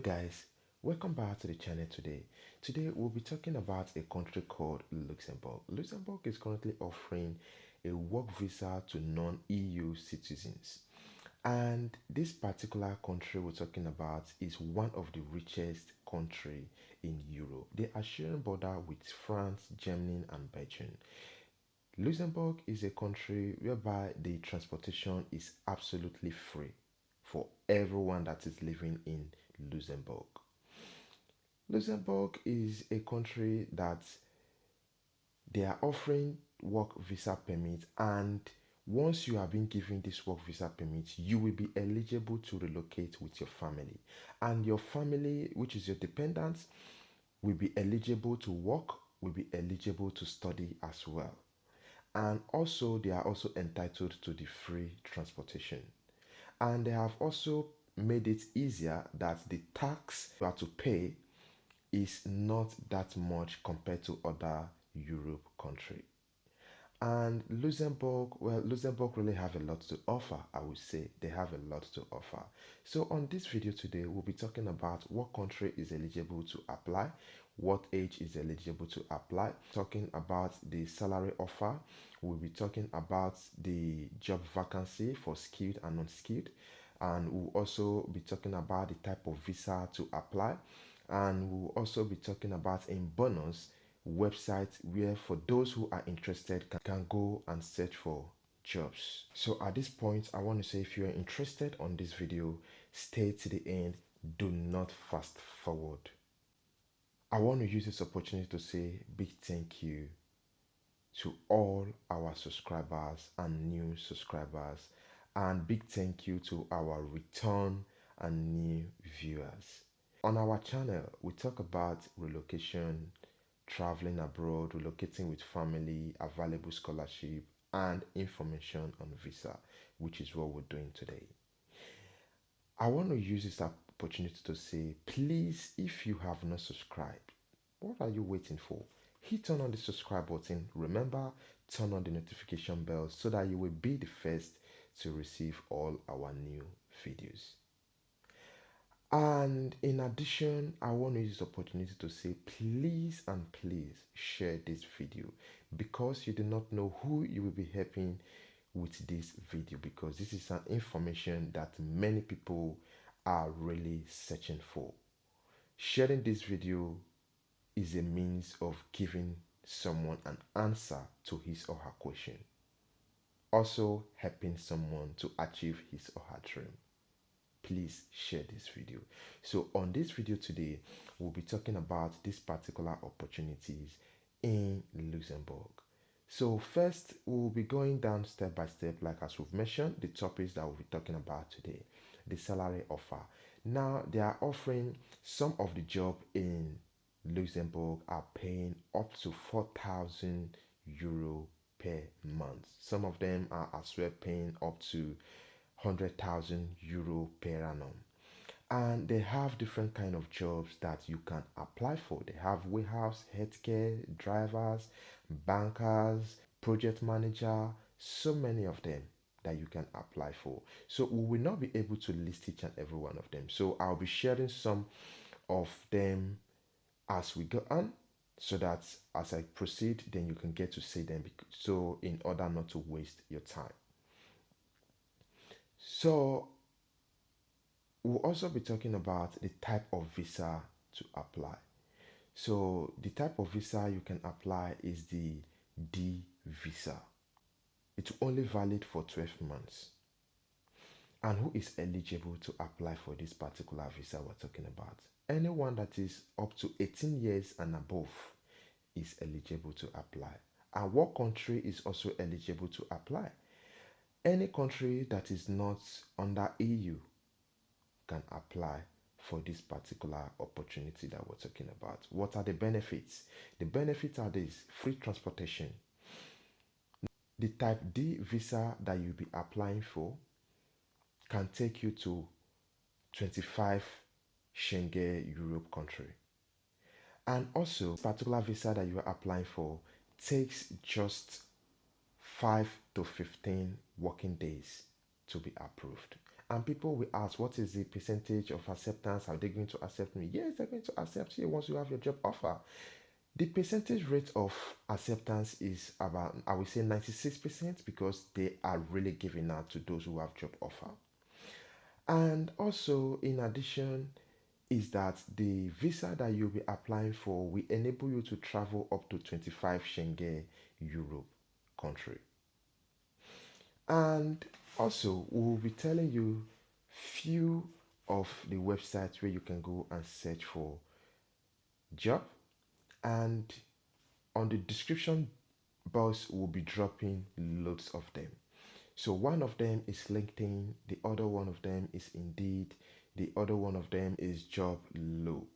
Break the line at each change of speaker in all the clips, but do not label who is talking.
Guys, welcome back to the channel today. Today we'll be talking about a country called Luxembourg. Luxembourg is currently offering a work visa to non-EU citizens. And this particular country we're talking about is one of the richest country in Europe. They are sharing border with France, Germany, and Belgium. Luxembourg is a country whereby the transportation is absolutely free for everyone that is living in Luxembourg. Luxembourg is a country that they are offering work visa permit, and once you have been given this work visa permit, you will be eligible to relocate with your family, and your family, which is your dependents, will be eligible to work, will be eligible to study as well. And also they are also entitled to the free transportation, and they have also made it easier that the tax you have to pay is not that much compared to other Europe country. And Luxembourg, well, Luxembourg really have a lot to offer. I would say they have a lot to offer. So on this video today, we'll be talking about what country is eligible to apply, what age is eligible to apply, talking about the salary offer. We'll be talking about the job vacancy for skilled and unskilled, and we'll also be talking about the type of visa to apply, and we'll also be talking about in bonus website where for those who are interested can go and search for jobs. So at this point, I want to say if you're interested on this video, stay to the end. Do not fast forward. I want to use this opportunity to say big thank you to all our subscribers and new subscribers, and big thank you to our return and new viewers. On our channel, we talk about relocation, traveling abroad, relocating with family, available scholarship, and information on visa, which is what we're doing today. I want to use this opportunity to say, please, if you have not subscribed, what are you waiting for? Hit on the subscribe button. Remember, turn on the notification bell so that you will be the first to receive all our new videos. And in addition, I want to use this opportunity to say please and please share this video, because you do not know who you will be helping with this video, because this is an information that many people are really searching for. Sharing this video is a means of giving someone an answer to his or her question, also helping someone to achieve his or her dream. Please share this video. So on this video today, we'll be talking about these particular opportunities in Luxembourg. So first, we'll be going down step by step, like as we've mentioned, the topics that we'll be talking about today. The salary offer. Now, they are offering some of the job in Luxembourg are paying up to 4,000 euro per month. Some of them are as well paying up to 100,000 euro per annum, and they have different kind of jobs that you can apply for. They have warehouse, healthcare, drivers, bankers, project manager, so many of them that you can apply for. So we will not be able to list each and every one of them, so I'll be sharing some of them as we go on, so that as I proceed, then you can get to see them, so in order not to waste your time. So we'll also be talking about the type of visa to apply. So the type of visa you can apply is the D visa. It's only valid for 12 months. And who is eligible to apply for this particular visa we're talking about? Anyone that is up to 18 years and above is eligible to apply. And what country is also eligible to apply? Any country that is not under EU can apply for this particular opportunity that we're talking about. What are the benefits? The benefits are this: free transportation. The type D visa that you'll be applying for can take you to 25 Schengen Europe country. And also, this particular visa that you are applying for takes just 5 to 15 working days to be approved. And people will ask, what is the percentage of acceptance? Are they going to accept me? Yes, they're going to accept you once you have your job offer. The percentage rate of acceptance is about, I would say, 96% because they are really giving out to those who have job offer. And also, in addition, is that the visa that you'll be applying for will enable you to travel up to 25 Schengen Europe country. And also, we'll be telling you few of the websites where you can go and search for job, and on the description box we'll be dropping loads of them. So one of them is LinkedIn, the other one of them is Indeed, the other one of them is Job Low,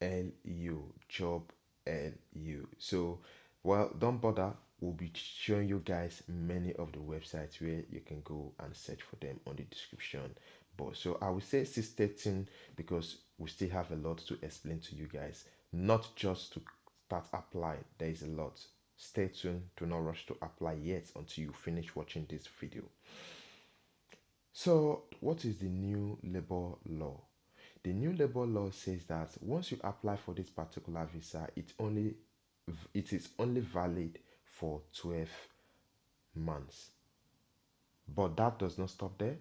LU, Job LU. So, well, don't bother. We'll be showing you guys many of the websites where you can go and search for them on the description box. So I would say stay tuned because we still have a lot to explain to you guys. Not just to start applying. There is a lot. Stay tuned. Do not rush to apply yet until you finish watching this video. So, what is the new labor law? The new labor law says that once you apply for this particular visa, it is only valid for 12 months. But that does not stop there.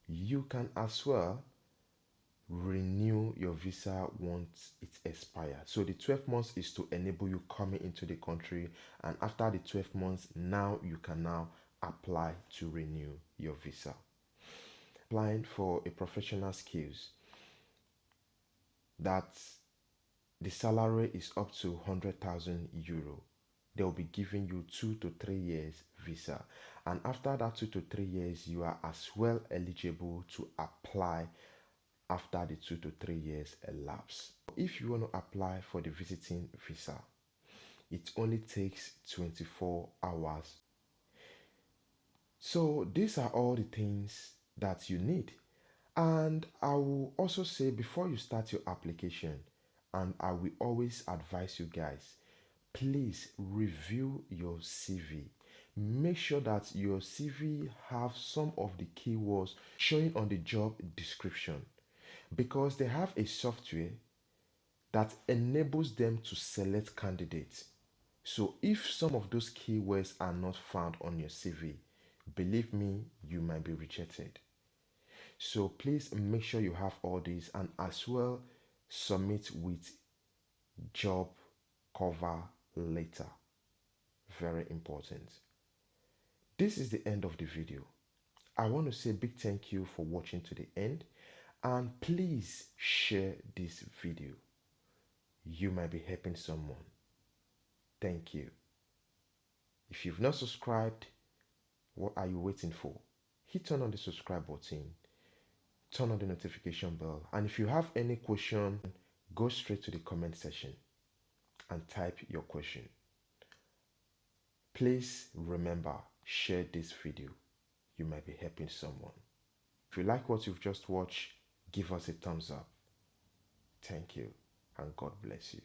You can as well renew your visa once it expires. So the 12 months is to enable you coming into the country, and after the 12 months, now you can now apply to renew your visa. Applying for a professional skills, that the salary is up to 100,000 euro. They'll be giving you 2 to 3 years visa, and after that 2 to 3 years you are as well eligible to apply after the 2 to 3 years elapse. If you want to apply for the visiting visa, it only takes 24 hours. So these are all the things that you need. And I will also say, before you start your application, and I will always advise you guys, please review your CV. Make sure that your CV have some of the keywords showing on the job description, because they have a software that enables them to select candidates. So if some of those keywords are not found on your CV, believe me, you might be rejected. So please make sure you have all these, and as well submit with job cover letter. Very important. This is the end of the video. I want to say a big thank you for watching to the end, and please share this video. You might be helping someone. Thank you. If you've not subscribed, what are you waiting for? Hit on the subscribe button, turn on the notification bell, and if you have any question, go straight to the comment section and type your question. Please remember, share this video. You might be helping someone. If you like what you've just watched, give us a thumbs up. Thank you, and God bless you.